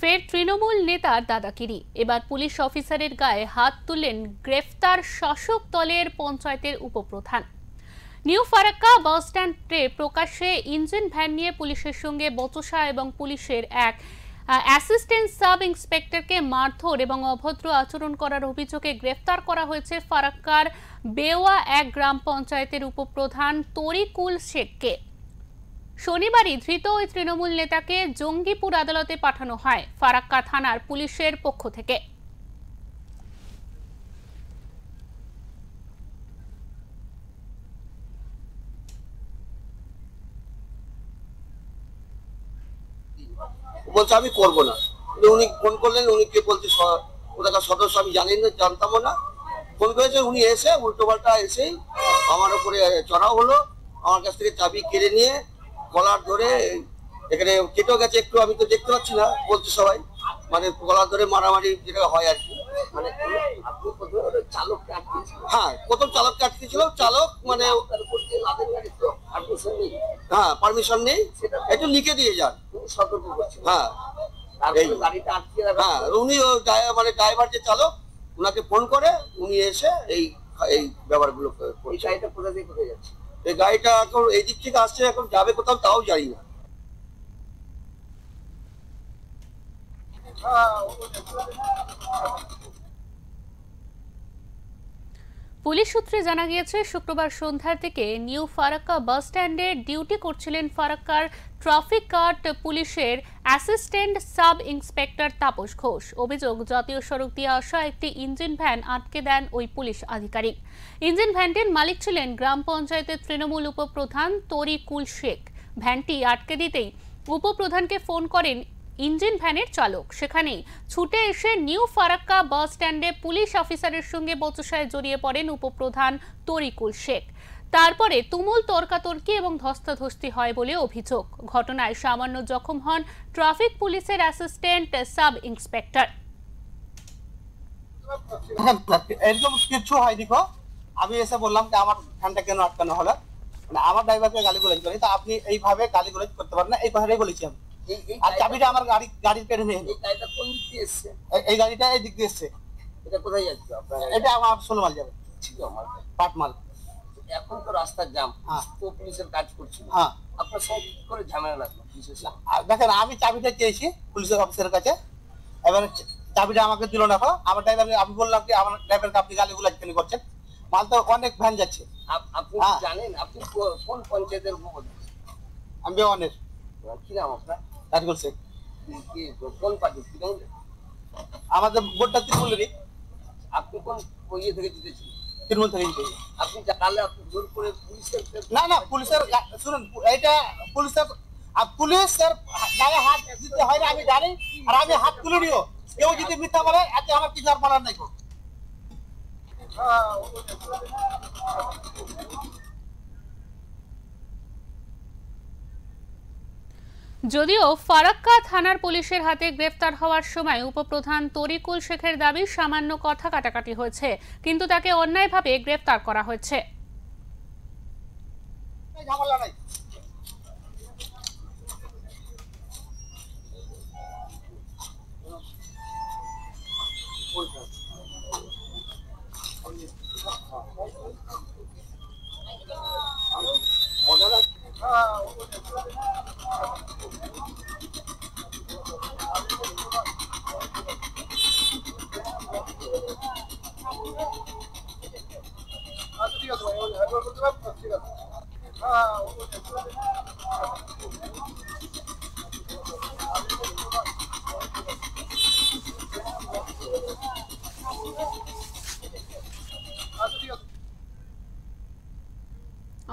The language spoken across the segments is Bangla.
ফের তৃণমূল নেতার দাদাগিরি। এবার পুলিশ অফিসারের গায়ে হাত তুললেন গ্রেফতার শাসক দলের পঞ্চায়েতের উপপ্রধান। নিউ ফারাক্কা বাস স্ট্যান্ডে প্রকাশ্যে ইঞ্জিন ভ্যান নিয়ে পুলিশের সঙ্গে বচসা এবং পুলিশের এক অ্যাসিস্ট্যান্ট সাব ইন্সপেক্টরকে মারধর এবং অভদ্র আচরণ করার অভিযোগে গ্রেফতার করা হয়েছে ফারাক্কার বেওয়া 1 গ্রাম পঞ্চায়েতের উপপ্রধান তরিকুল শেখকে। শনিবারই ধৃত ওই তৃণমূল নেতাকে জঙ্গিপুর আদালতে পাঠানো হয় ফারাক্কা থানার পুলিশের পক্ষ থেকে। বলছে আমি করবো না। উনি ফোন করলেন, উনি কে বলছে ওটাকার সদস্য আমি জানতামও না। ফোন করেছে, উনি এসে উল্টো পাল্টা এসেই আমার উপরে চড়াও হলো। আমার কাছ থেকে চাবি কেড়ে নিয়ে গলার ধরে এখানে কেটেও গেছে একটু, আমি তো দেখতে পাচ্ছি না বলছে সবাই, মানে গলার ধরে মারামারি যেটা হয় আর কি। মানে হ্যাঁ, প্রথম চালককে আটকেছিল। চালক মানে হ্যাঁ পারমিশন নেই, একটু লিখে দিয়ে যান, সতর্ক করছে। হ্যাঁ হ্যাঁ, উনি মানে ড্রাইভার যে চালক, ওনাকে ফোন করে উনি এসে এই ব্যাপারগুলো। এই গাড়িটা কোথা থেকে কোথায় যাচ্ছে? এই গাড়িটা এখন এই দিক থেকে আসছে, এখন যাবে কোথাও তাও জানি না। পুলিশ সূত্রে জানা গিয়েছে, শুক্রবার সন্ধ্যার দিকে নিউ ফারাক্কা বাস স্ট্যান্ডে ডিউটি করছিলেন ফারাক্কার ট্রাফিক গার্ড পুলিশের assistant sub inspector Tapas Ghosh. অভিযোগ, জাতীয় সড়ক দিয়ে আসা একটি ইঞ্জিন ভ্যান আটকে দেন ওই পুলিশ আধিকারিক। ইঞ্জিন ভ্যানটির মালিক ছিলেন গ্রাম পঞ্চায়েতের তৃণমূল উপপ্রধান তরিকুল শেখ। ভ্যানটি আটকে দিতেই উপপ্রধানকে ফোন করেন ইঞ্জিন ভ্যানের চালক। সেখানেই ছুটে এসে নিউ ফারাক্কা বাস স্ট্যান্ডে পুলিশ অফিসারের সঙ্গে বচসায় জড়িয়ে পড়েন উপপ্রধান তরিকুল শেখ। তারপরে তুমুল তর্কাতর্কি এবং ধস্তাধস্তি হয় বলে অভিযোগ। ঘটনায় সামান্য জখম হন ট্রাফিক পুলিশের অ্যাসিস্ট্যান্ট সাব ইন্সপেক্টর। এরকম কিছু হয়নি। আমি এসে বললাম যে আমার ভ্যানটা কেন আটকানো হলো, মানে আমার ড্রাইভারকে গালিগুলোজ করি, তা আপনি এইভাবে গালিগুলোজ করতে পারেন না, এই কথাটাই বলেছি আমি। আর চাবিটা আমার গাড়ির কেড়ে নিয়ে। এই গাড়িটা কোন দিক দিয়ে এসছে? এই গাড়িটা এই দিক দিয়ে এসছে। এটা কোথায় যাচ্ছে আপনার? এটা আমার সোলমাল যাবে, পাটমাল। এখন তো রাস্তার জ্যাম, তো পুলিশের কাজ করছিল। হ্যাঁ, আপনার সব করে ঝামেলা লাগলো। দেখেন, আমি চাবিটা চেয়েছি পুলিশের অফিসারের কাছে, এবার চাবিটা আমাকে দিল না। আমার ড্রাইভারকে আমি বললাম কি আমার ড্রাইভারকে আপনি গালিগুলোজ কেন করছেন? মাল তো অনেক ভ্যান যাচ্ছে। আপনি জানেন আপনি কোন পঞ্চায়েতের উপপ্রধান? আমি বেওয়ানের। কি নাম আপনার? তরিকুল শেখ। কোন পার্টি? আমাদের ভোটটা তৃণমূলেরই। আপনি কোন ইয়ে থেকে জিতেছেন? তৃণমূল থেকে জিতেছি। আপনি তাহলে আপনি জোর করে পুলিশের? না না, পুলিশের শুনুন, এটা পুলিশের গায়ে হাত দিতে হয় না, আমি জানি। আর আমি হাত তুলে নিও, কেউ যদি মিথ্যা বলে এতে আমার কিছু আর বলার নাই। যদিও ফারাক্কা থানার পুলিশের হাতে গ্রেফতার হওয়ার সময় উপপ্রধান তরিকুল শেখের দাবি সামান্য কথা কাটাকাটি হয়েছে, কিন্তু তাকে অন্যায়ভাবে গ্রেফতার করা হয়েছে।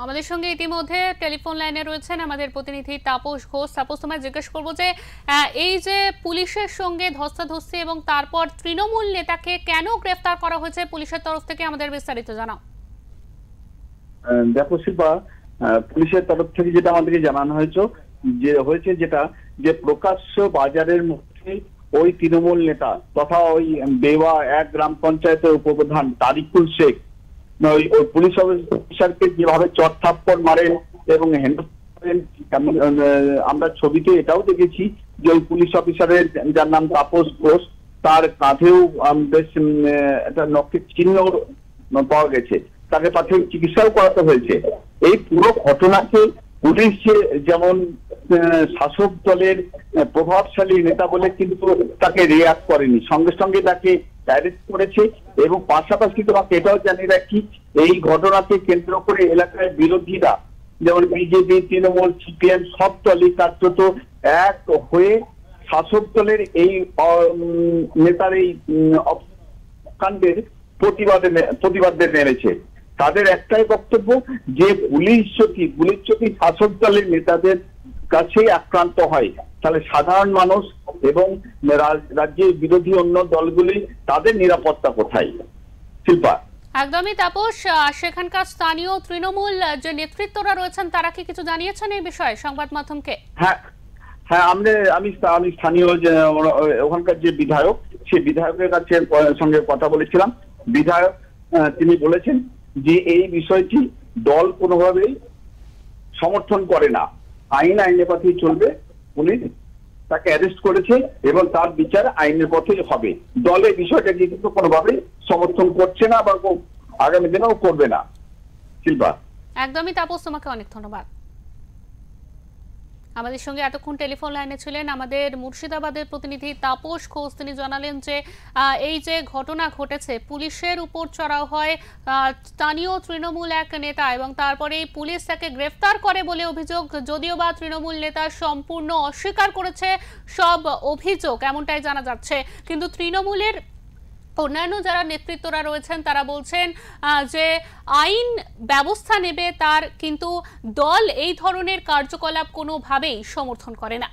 আমাদের সঙ্গে ইতিমধ্যে টেলিফোন লাইনে রয়েছেন আমাদের প্রতিনিধি তাপস ঘোষ। তাপস, তোমায় জিজ্ঞেস করবো যে এই যে পুলিশের সঙ্গে ধস্তাধস্তি এবং তারপর তৃণমূল নেতাকে কেন গ্রেফতার করা হয়েছে পুলিশের তরফ থেকে, আমাদের বিস্তারিত জানাও। দেখো শিল্পা, পুলিশের তরফ থেকে যেটা আমাদেরকে জানানো হয়েছে যে প্রকাশ্য বাজারের মধ্যে ওই তৃণমূল নেতা তথা ওই বেওয়া 1 গ্রাম পঞ্চায়েতের উপপ্রধান তরিকুল শেখ ওই পুলিশ অফিসারকে যেভাবে চড়-থাপ্পড় মারেন এবং আমরা ছবিতে এটাও দেখেছি যে ওই পুলিশ অফিসারের যার নাম তাপস ঘোষ, তার কাঁধেও বেশ একটা নখের চিহ্ন পাওয়া গেছে, তাকে প্রাথমিক চিকিৎসাও করাতে হয়েছে। এই পুরো ঘটনাকে পুলিশ যেমন শাসক দলের প্রভাবশালী নেতা বলে কিন্তু তাকে রিয়াক্ট করেনি, সঙ্গে সঙ্গে তাকে অ্যারেস্ট করেছে। এবং পাশাপাশি তোমাকে এটাও জানি রাখি, এই ঘটনাকে কেন্দ্র করে এলাকায় বিরোধীরা যেমন বিজেপি, তৃণমূল, সিপিএম সব দলই কার্যত এক হয়ে শাসক দলের এই নেতার এই কাণ্ডের প্রতিবাদে নেমেছে। তাদের একটাই বক্তব্য যে পুলিশ যদি শাসক দলের নেতাদের কাছেই আক্রান্ত হয়, তাহলে সাধারণ মানুষ এবং রাজ্যের বিরোধী অন্য দলগুলি তাদের নিরাপত্তা কোথায়? শিল্পা, একদমই তাপস, সেখানকার স্থানীয় তৃণমূল যে নেতৃত্বরা রয়েছেন তারা কি কিছু জানিয়েছেন এই বিষয়ে সংবাদ মাধ্যমকে? হ্যাঁ, আমি স্থানীয় যে ওখানকার যে বিধায়ক, সেই বিধায়কের কাছে সঙ্গে কথা বলেছিলাম। বিধায়ক তিনি বলেছেন যে এই বিষয়টি দল কোনোভাবেই সমর্থন করে না, আইনের পথেই চলবে। পুলিশ তাকে অ্যারেস্ট করেছে এবং তার বিচার আইনের পথেই হবে। দল এই বিষয়টাকে কিন্তু কোনোভাবেই সমর্থন করছে না বা আগামী দিনেও করবে না। শিল্পা, একদমই তাপস, তোমাকে অনেক ধন্যবাদ। আমাদের সঙ্গে এতক্ষণ টেলিফোন লাইনে ছিলেন আমাদের মুর্শিদাবাদের প্রতিনিধি তাপস ঘোষ। তিনি জানালেন যে এই যে ঘটনা ঘটেছে, পুলিশের উপর চড়াও হয় স্থানীয় তৃণমূল এক নেতা এবং তারপরে পুলিশ তাকে গ্রেফতার করে বলে অভিযোগ, যদিও বা তৃণমূল নেতা সম্পূর্ণ অস্বীকার করেছে সব অভিযোগ, এমনটাই জানা যাচ্ছে। কিন্তু তৃণমূলের অন্যান্য যারা নেতৃত্বরা রয়েছেন তারা বলছেন যে আইন ব্যবস্থা নেবে, তার কিন্তু দল এই ধরনের কার্যকলাপ কোনোভাবেই সমর্থন করে না।